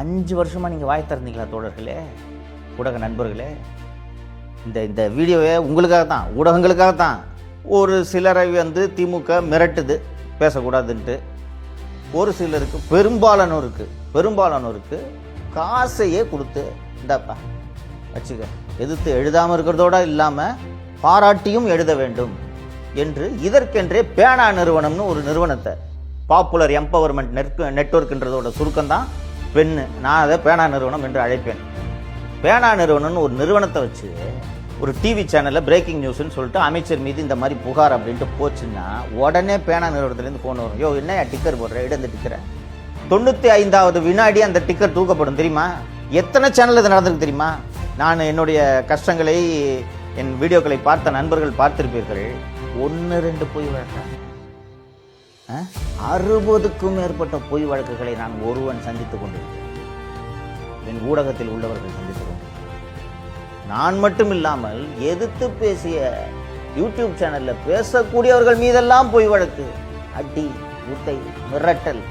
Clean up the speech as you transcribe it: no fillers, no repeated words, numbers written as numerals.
5 வருஷமாக நீங்கள் வாய் திறந்தீங்களா தோழர்களே, ஊடக நண்பர்களே? இந்த வீடியோவே உங்களுக்காக தான், ஊடகங்களுக்காக தான். ஒரு சிலரை திமுக மிரட்டுது பேசக்கூடாதுன்ட்டு. ஒரு சிலருக்கு பெரும்பாலானோருக்கு காசையே கொடுத்து இந்தாப்பா வச்சுக்க, எதிர்த்து எழுதாமல் இருக்கிறதோட இல்லாமல் பாராட்டியும் எழுத வேண்டும் என்று இதற்கென்றே பேனா நிறுவனம்னு ஒரு நிறுவனத்தை, பாப்புலர் எம்பவர்மெண்ட் நெட்வொர்க்ன்றதோட சுருக்கம்தான் பெண்ணு. நான் அதை பேனா நிறுவனம் என்று அழைப்பேன். பேனா நிறுவனம்னு ஒரு நிறுவனத்தை வச்சு ஒரு டிவி சேனலில் பிரேக்கிங் நியூஸ்ன்னு சொல்லிட்டு அமைச்சர் மீது இந்த மாதிரி புகார் அப்படின்ட்டு போச்சுன்னா உடனே பேனா நிறுவனத்துலேருந்து ஃபோன் வரும். யோ என்ன டிக்கர் போடுற, இடம் இந்த டிக்கரை. 95வது வினாடி அந்த டிக்கர் தூக்கப்படும் தெரியுமா? எத்தனை சேனல் இது நடந்திருக்கு தெரியுமா? நான் என்னுடைய கஷ்டங்களை, என் வீடியோக்களை பார்த்த நண்பர்கள் பார்த்திருப்பீர்கள். 1-2 பொய் வழக்கு, 60க்கும் மேற்பட்ட பொய் வழக்குகளை நான் ஒருவன் சந்தித்துக் கொண்டிருக்கிறேன். என் ஊடகத்தில் உள்ளவர்கள் சந்தித்துக் கொண்டிருக்கிறேன். நான் மட்டும் இல்லாமல் எதிர்த்து பேசிய யூடியூப் சேனல்ல பேசக்கூடியவர்கள் மீதெல்லாம் பொய் வழக்கு, அடி, உத்தை, மிரட்டல்.